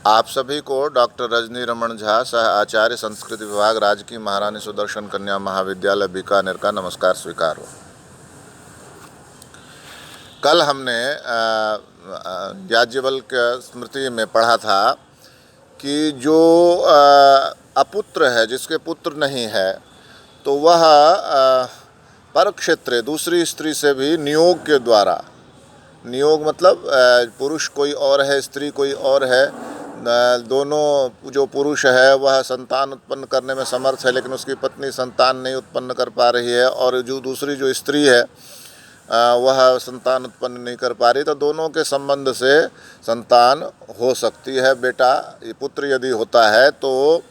आप सभी को डॉक्टर रजनी रमन झा, सह आचार्य संस्कृत विभाग, राजकीय महारानी सुदर्शन कन्या महाविद्यालय बीकानेर का नमस्कार स्वीकार हो। कल हमने याज्ञवल्क्य के स्मृति में पढ़ा था कि जो अपुत्र है, जिसके पुत्र नहीं है, तो वह परक्षेत्र दूसरी स्त्री से भी नियोग के द्वारा, नियोग मतलब पुरुष कोई और है, स्त्री कोई और है, दोनों जो पुरुष है वह संतान उत्पन्न करने में समर्थ है, लेकिन उसकी पत्नी संतान नहीं उत्पन्न कर पा रही है, और जो दूसरी जो स्त्री है वह संतान उत्पन्न नहीं कर पा रही, तो दोनों के संबंध से संतान हो सकती है। बेटा पुत्र यदि होता है तो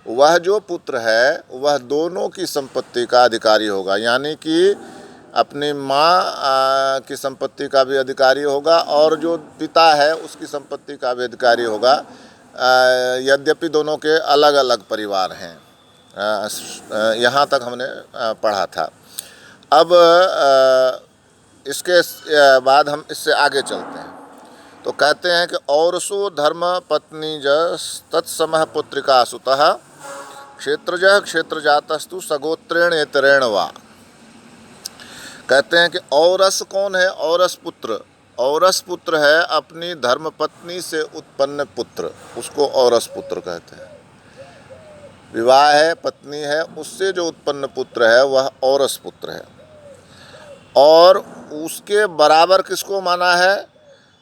वह जो पुत्र है वह दोनों की संपत्ति का अधिकारी होगा, यानी कि अपनी माँ की संपत्ति का भी अधिकारी होगा और जो पिता है उसकी संपत्ति का भी अधिकारी होगा, यद्यपि दोनों के अलग अलग परिवार हैं। यहाँ तक हमने पढ़ा था। अब इसके बाद हम इससे आगे चलते हैं, तो कहते हैं कि औरसो धर्म पत्नी जस तत्समः पुत्रिका सुतः क्षेत्रजः क्षेत्रजातस्तु सगोत्रेण एतरेण वा। कहते हैं कि औरस कौन है? औरस पुत्र। औरस पुत्र है अपनी धर्मपत्नी से उत्पन्न पुत्र, उसको औरस पुत्र कहते हैं। विवाह है, पत्नी है, उससे जो उत्पन्न पुत्र है वह औरस पुत्र है। और उसके बराबर किसको माना है?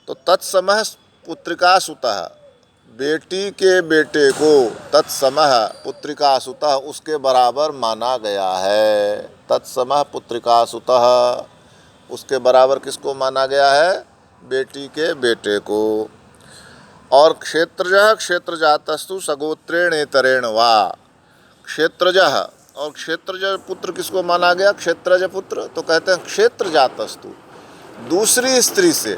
तो तत्समः पुत्रिका सुतः, बेटी के बेटे को तत्समः पुत्रिका सुतः उसके बराबर माना गया है। तत्समः पुत्रिका सुतः उसके बराबर किसको माना गया है? बेटी के बेटे को। और क्षेत्रजः क्षेत्रजातस्तु सगोत्रेण एतरेण वा। क्षेत्रजः, और क्षेत्रज पुत्र किसको माना गया? क्षेत्रज पुत्र। तो कहते हैं क्षेत्रजातस्तु, दूसरी स्त्री से,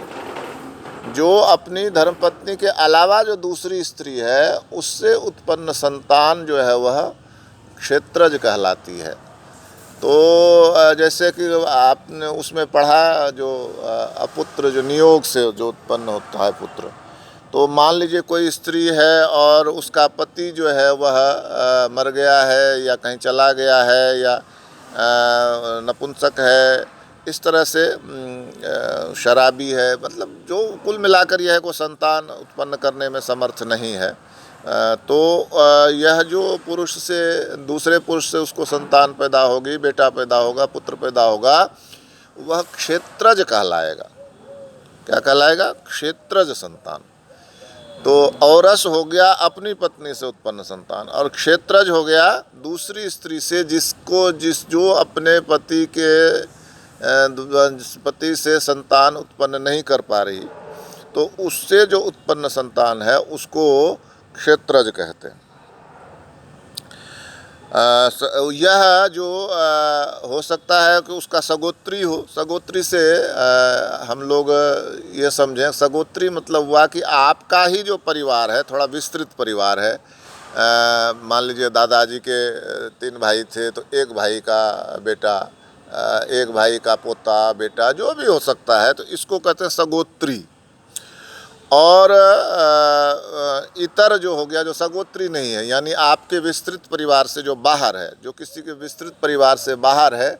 जो अपनी धर्मपत्नी के अलावा जो दूसरी स्त्री है उससे उत्पन्न संतान जो है वह क्षेत्रज कहलाती है। तो जैसे कि आपने उसमें पढ़ा, जो अपुत्र जो नियोग से जो उत्पन्न होता है पुत्र, तो मान लीजिए कोई स्त्री है और उसका पति जो है वह मर गया है या कहीं चला गया है या नपुंसक है, इस तरह से शराबी है, मतलब जो कुल मिलाकर यह है को संतान उत्पन्न करने में समर्थ नहीं है, तो यह जो पुरुष से दूसरे पुरुष से उसको संतान पैदा होगी, बेटा पैदा होगा, पुत्र पैदा होगा, वह क्षेत्रज कहलाएगा। क्या कहलाएगा? क्षेत्रज संतान। तो औरस हो गया अपनी पत्नी से उत्पन्न संतान, और क्षेत्रज हो गया दूसरी स्त्री से जो अपने पति से संतान उत्पन्न नहीं कर पा रही, तो उससे जो उत्पन्न संतान है उसको क्षेत्रज कहते हैं। यह जो हो सकता है कि उसका सगोत्री हो। सगोत्री से हम लोग ये समझें, सगोत्री मतलब हुआ कि आपका ही जो परिवार है थोड़ा विस्तृत परिवार है। मान लीजिए दादाजी के 3 भाई थे, तो एक भाई का बेटा, एक भाई का पोता, बेटा, जो भी हो सकता है, तो इसको कहते हैं सगोत्री। और इतर जो हो गया, जो सगोत्री नहीं है, यानी आपके विस्तृत परिवार से जो बाहर है, जो किसी के विस्तृत परिवार से बाहर है,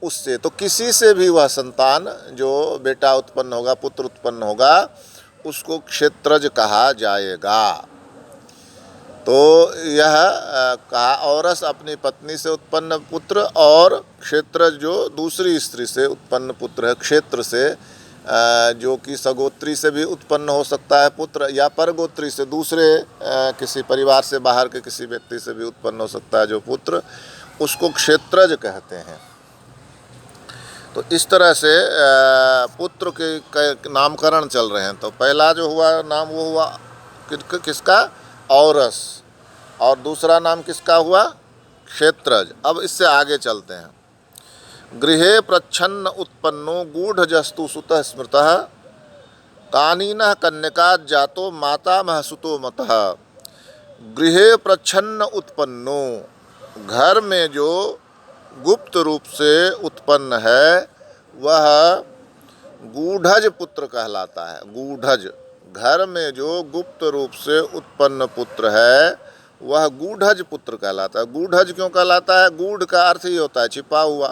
उससे, तो किसी से भी वह संतान जो बेटा उत्पन्न होगा, पुत्र उत्पन्न होगा, उसको क्षेत्रज कहा जाएगा। तो यह कहा औरस अपनी पत्नी से उत्पन्न पुत्र, और क्षेत्रज जो दूसरी स्त्री से उत्पन्न पुत्र है, क्षेत्र से, जो कि सगोत्री से भी उत्पन्न हो सकता है पुत्र, या परगोत्री से, दूसरे किसी परिवार से बाहर के किसी व्यक्ति से भी उत्पन्न हो सकता है जो पुत्र, उसको क्षेत्रज कहते हैं। तो इस तरह से पुत्र के नामकरण चल रहे हैं। तो पहला जो हुआ नाम वो हुआ किसका? औरस। और दूसरा नाम किसका हुआ? क्षेत्रज। अब इससे आगे चलते हैं। गृहे प्रच्छन्न उत्पन्नो गूढ़जस्तु सुतः स्मृतः कानीनः कन्यका जातो मातामह सुतो मतः। गृहे प्रच्छन्न उत्पन्नो, घर में जो गुप्त रूप से उत्पन्न है वह गूढ़ज पुत्र कहलाता है। गूढ़ज, घर में जो गुप्त रूप से उत्पन्न पुत्र है वह गूढ़ज पुत्र कहलाता है। गूढ़ज क्यों कहलाता है? गूढ़ का अर्थ ही होता है छिपा हुआ।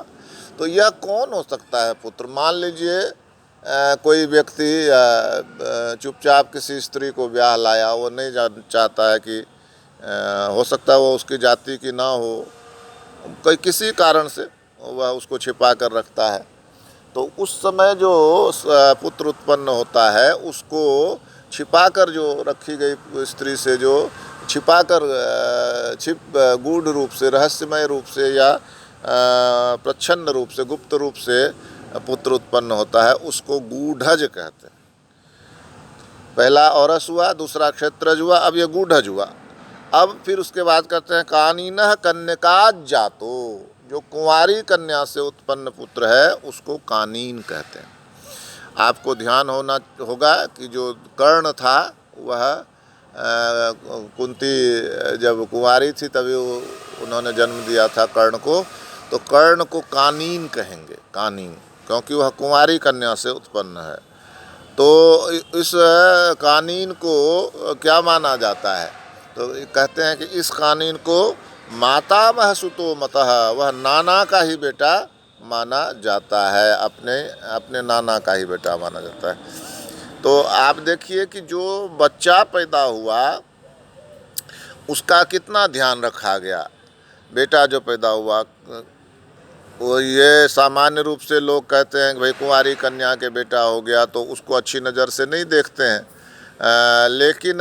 तो यह कौन हो सकता है पुत्र? मान लीजिए कोई व्यक्ति चुपचाप किसी स्त्री को ब्याह लाया, वो नहीं चाहता है कि हो सकता है वो उसकी जाति की ना हो, कोई किसी कारण से वह उसको छिपा कर रखता है, तो उस समय जो पुत्र उत्पन्न होता है उसको छिपा कर जो रखी गई स्त्री से जो छिपा कर गूढ़ रूप से, रहस्यमय रूप से या प्रच्छन्न रूप से, गुप्त रूप से पुत्र उत्पन्न होता है, उसको गूढ़ज कहते हैं। पहला औरस हुआ, दूसरा क्षेत्रज हुआ, अब ये गूढ़ज हुआ। अब फिर उसके बाद कहते हैं कानीनः कन्यकाज जातो, जो कुंवारी कन्या से उत्पन्न पुत्र है उसको कानीन कहते हैं। आपको ध्यान होना होगा कि जो कर्ण था वह कुंती जब कुंवारी थी तभी उन्होंने जन्म दिया था कर्ण को, तो कर्ण को कानीन कहेंगे, कानीन, क्योंकि वह कुंवारी कन्या से उत्पन्न है। तो इस कानीन को क्या माना जाता है? तो कहते हैं कि इस कानीन को मातामह सुतो मतः, वह नाना का ही बेटा माना जाता है, अपने नाना का ही बेटा माना जाता है। तो आप देखिए कि जो बच्चा पैदा हुआ उसका कितना ध्यान रखा गया। बेटा जो पैदा हुआ वो ये सामान्य रूप से लोग कहते हैं कि भाई कुंवारी कन्या के बेटा हो गया तो उसको अच्छी नज़र से नहीं देखते हैं, लेकिन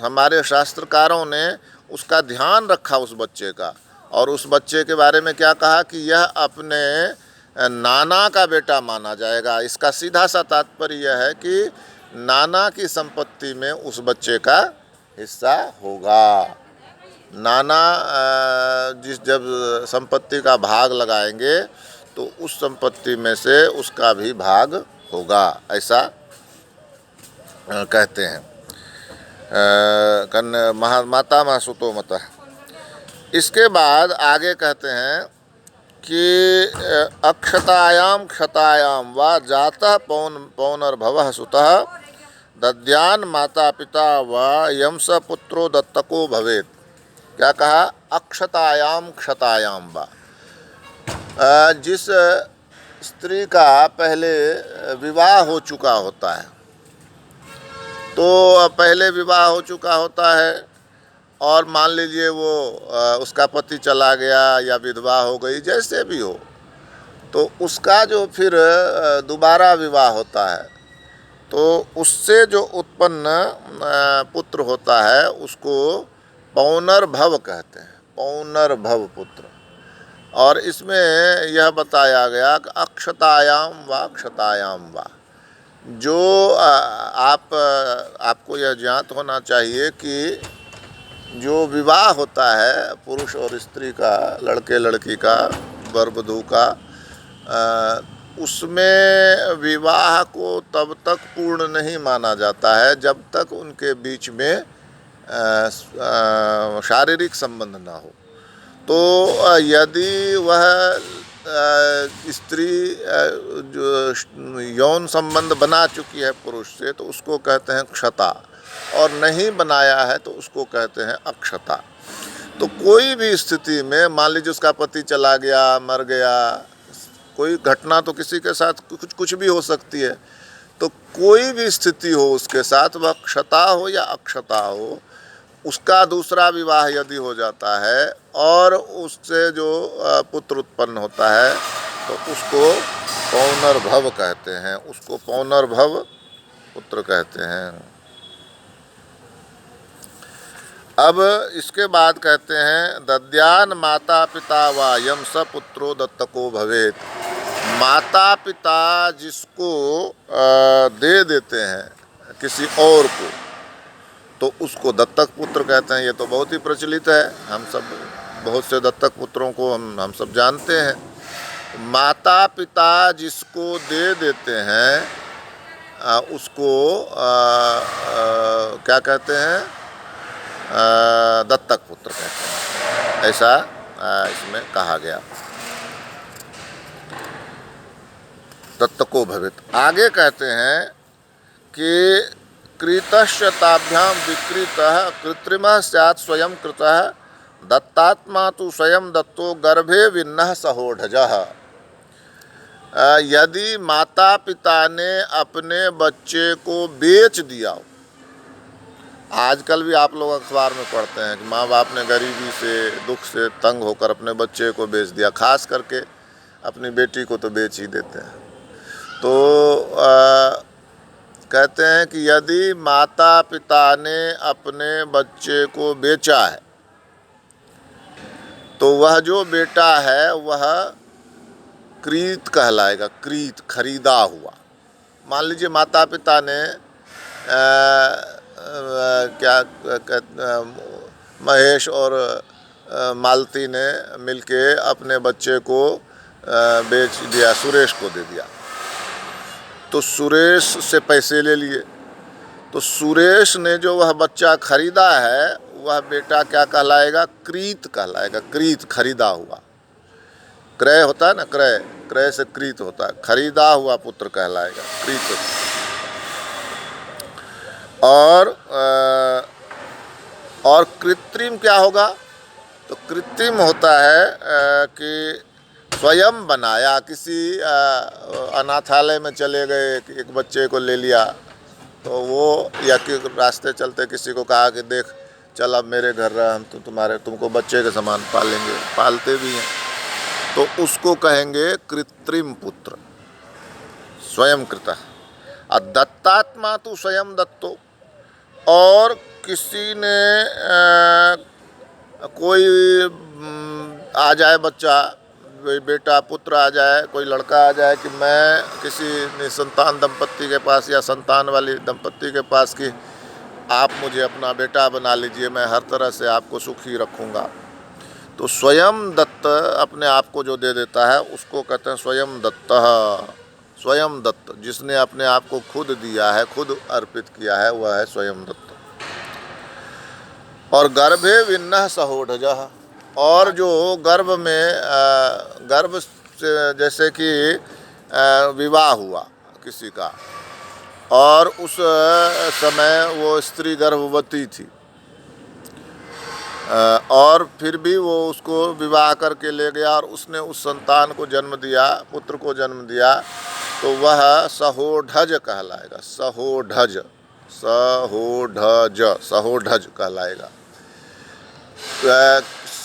हमारे शास्त्रकारों ने उसका ध्यान रखा उस बच्चे का, और उस बच्चे के बारे में क्या कहा कि यह अपने नाना का बेटा माना जाएगा। इसका सीधा सा तात्पर्य यह है कि नाना की संपत्ति में उस बच्चे का हिस्सा होगा। नाना जब संपत्ति का भाग लगाएंगे तो उस संपत्ति में से उसका भी भाग होगा, ऐसा कहते हैं। माता मह सुतो मतः। इसके बाद आगे कहते हैं कि अक्षतायाम क्षतायाम वा जातः पौनर्भवः सुतः दद्यान माता पिता व यंस पुत्रो दत्तको भवेत्। क्या कहा? अक्षतायाम क्षतायाम वा, जिस स्त्री का पहले विवाह हो चुका होता है, तो पहले विवाह हो चुका होता है और मान लीजिए वो उसका पति चला गया या विधवा हो गई, जैसे भी हो, तो उसका जो फिर दोबारा विवाह होता है तो उससे जो उत्पन्न पुत्र होता है उसको पौनर्भव कहते हैं, पौनर्भव पुत्र। और इसमें यह बताया गया कि अक्षतायाम वा क्षतायाम वा, जो आपको यह ज्ञात होना चाहिए कि जो विवाह होता है पुरुष और स्त्री का, लड़के लड़की का, वर वधू का, उसमें विवाह को तब तक पूर्ण नहीं माना जाता है जब तक उनके बीच में शारीरिक संबंध ना हो। तो यदि वह स्त्री जो यौन संबंध बना चुकी है पुरुष से तो उसको कहते हैं क्षता, और नहीं बनाया है तो उसको कहते हैं अक्षता। तो कोई भी स्थिति में, मान लीजिए उसका पति चला गया, मर गया, कोई घटना तो किसी के साथ कुछ भी हो सकती है, तो कोई भी स्थिति हो उसके साथ, वह क्षता हो या अक्षता हो, उसका दूसरा विवाह यदि हो जाता है और उससे जो पुत्र उत्पन्न होता है तो उसको पौनर्भव कहते हैं, उसको पौनर्भव पुत्र कहते हैं। अब इसके बाद कहते हैं दद्यान माता पिता वा यम स पुत्रो दत्तको भवेत्। माता पिता जिसको दे देते हैं किसी और को तो उसको दत्तक पुत्र कहते हैं। ये तो बहुत ही प्रचलित है, हम सब बहुत से दत्तक पुत्रों को हम सब जानते हैं। माता पिता जिसको दे देते हैं उसको क्या कहते हैं? दत्तक पुत्र कहते हैं, ऐसा इसमें कहा गया। दत्तको भवेत्। आगे कहते हैं कि कृतस्य ताभ्यां विकृतः कृत्रिमः स्यात् स्वयं कृतः दत्तात्मा तु स्वयं दत्तो गर्भे विन्नः सहोढजः। यदि माता पिता ने अपने बच्चे को बेच दिया हो, आजकल भी आप लोग अखबार में पढ़ते हैं कि माँ बाप ने गरीबी से दुख से तंग होकर अपने बच्चे को बेच दिया, खास करके अपनी बेटी को तो बेच ही देते हैं। तो कहते हैं कि यदि माता पिता ने अपने बच्चे को बेचा है तो वह जो बेटा है वह क्रीत कहलाएगा, क्रीत, खरीदा हुआ। मान लीजिए माता पिता ने महेश और मालती ने मिलके अपने बच्चे को बेच दिया, सुरेश को दे दिया। तो सुरेश से पैसे ले लिए, तो सुरेश ने जो वह बच्चा खरीदा है वह बेटा क्या कहलाएगा? क्रीत कहलाएगा, क्रीत, खरीदा हुआ। क्रय होता है ना, क्रय, क्रय से क्रीत होता है, खरीदा हुआ पुत्र कहलाएगा, क्रीत। और कृत्रिम क्या होगा? तो कृत्रिम होता है कि स्वयं बनाया, किसी अनाथालय में चले गए, एक बच्चे को ले लिया, तो वो या कि रास्ते चलते किसी को कहा कि देख चल अब मेरे घर रह, हम तो तुमको बच्चे के समान पालेंगे, पालते भी हैं, तो उसको कहेंगे कृत्रिम पुत्र, स्वयं कृता। दत्तात्मा तो स्वयं दत्तो। और किसी ने कोई आ जाए बच्चा, बेटा पुत्र आ जाए, कोई लड़का आ जाए कि मैं किसी निसंतान दंपत्ति के पास या संतान वाली दंपत्ति के पास कि आप मुझे अपना बेटा बना लीजिए, मैं हर तरह से आपको सुखी रखूँगा, तो स्वयं दत्त अपने आप को जो दे देता है उसको कहते हैं स्वयं दत्तः। स्वयं दत्त, जिसने अपने आप को खुद दिया है, खुद अर्पित किया है, वह है स्वयं दत्त। और गर्भे विन्नः सहोढजः। और जो गर्भ में गर्भ से जैसे कि विवाह हुआ किसी का और उस समय वो स्त्री गर्भवती थी और फिर भी वो उसको विवाह करके ले गया और उसने उस संतान को जन्म दिया, पुत्र को जन्म दिया, तो वह सहोढज कहलाएगा, सहोढज, सहोढज, सहोढज कहलाएगा।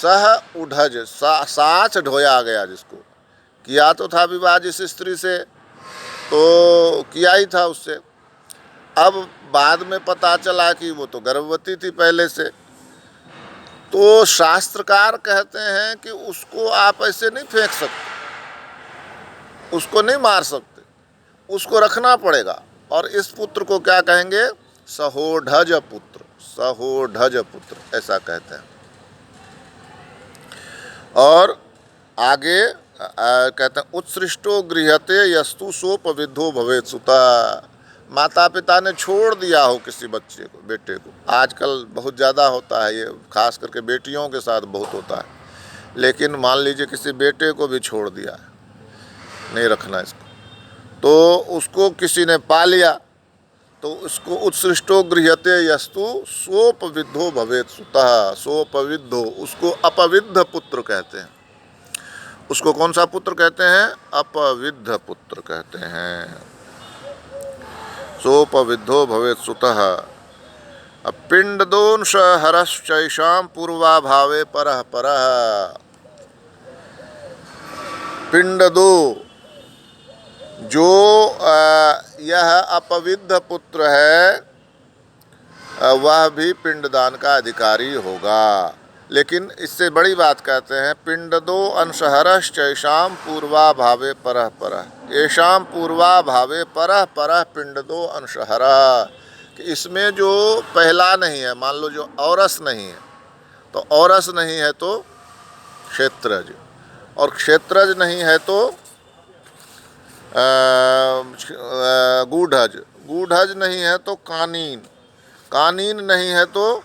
सह उढज, साच ढोया गया, जिसको किया तो था विवाह जिस स्त्री से, तो किया ही था उससे, अब बाद में पता चला कि वो तो गर्भवती थी पहले से, तो शास्त्रकार कहते हैं कि उसको आप ऐसे नहीं फेंक सकते, उसको नहीं मार सकते, उसको रखना पड़ेगा। और इस पुत्र को क्या कहेंगे? सहोढज पुत्र, सहोढज पुत्र, ऐसा कहते हैं। और आगे कहते हैं उत्सृष्टो गृह्यते यस्तु सोपविद्धो भवेत् सुता। माता पिता ने छोड़ दिया हो किसी बच्चे को, बेटे को, आजकल बहुत ज़्यादा होता है ये, खास करके बेटियों के साथ बहुत होता है, लेकिन मान लीजिए किसी बेटे को भी छोड़ दिया है, नहीं रखना इसको, तो उसको किसी ने पा लिया, तो उसको उत्सृष्टो गृह्यते यस्तु सोपविद्धो भवेत् सुतः। सोपविद्धो, उसको अपविद्ध पुत्र कहते हैं। उसको कौन सा पुत्र कहते हैं? अपविद्ध पुत्र कहते हैं। सोपविद्धो भवेत् सुतः। पिंडदोंश हरश्चैषां पूर्वाभावे परः परः। पिंडदो, जो यह अपविद्ध पुत्र है वह भी पिंडदान का अधिकारी होगा। लेकिन इससे बड़ी बात कहते हैं पिंडदो अंशहरश्चैषां पूर्वाभावे परः परः। येषां पूर्वाभावे परः परः पिंडदो अंशहरः, कि इसमें जो पहला नहीं है, मान लो जो औरस नहीं है, तो औरस नहीं है तो क्षेत्रज, और क्षेत्रज नहीं है तो गूढ़ज, गूढ़ज नहीं है तो कानीन, कानीन नहीं है तो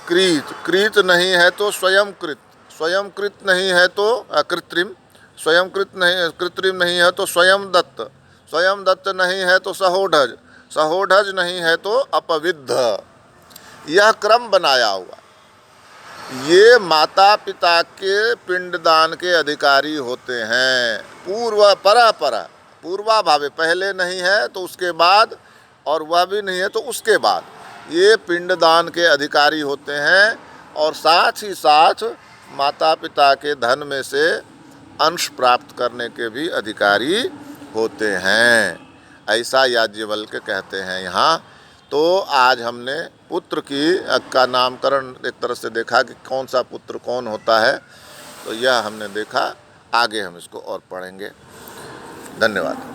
क्रीत, क्रीत नहीं है तो स्वयंकृत, स्वयंकृत नहीं है तो कृत्रिम, स्वयंकृत नहीं, कृत्रिम नहीं है तो स्वयं दत्त, स्वयं दत्त नहीं है तो सहोढज, सहोढज नहीं है तो अपविद्ध, यह क्रम बनाया हुआ। ये माता पिता के पिंडदान के अधिकारी होते हैं। पूर्व परा पूर्वाभावे, पहले नहीं है तो उसके बाद, और वह भी नहीं है तो उसके बाद, ये पिंडदान के अधिकारी होते हैं। और साथ ही साथ माता पिता के धन में से अंश प्राप्त करने के भी अधिकारी होते हैं, ऐसा याज्ञवल्क्य कहते हैं यहाँ। तो आज हमने पुत्र का नामकरण एक तरह से देखा कि कौन सा पुत्र कौन होता है, तो यह हमने देखा। आगे हम इसको और पढ़ेंगे। धन्यवाद।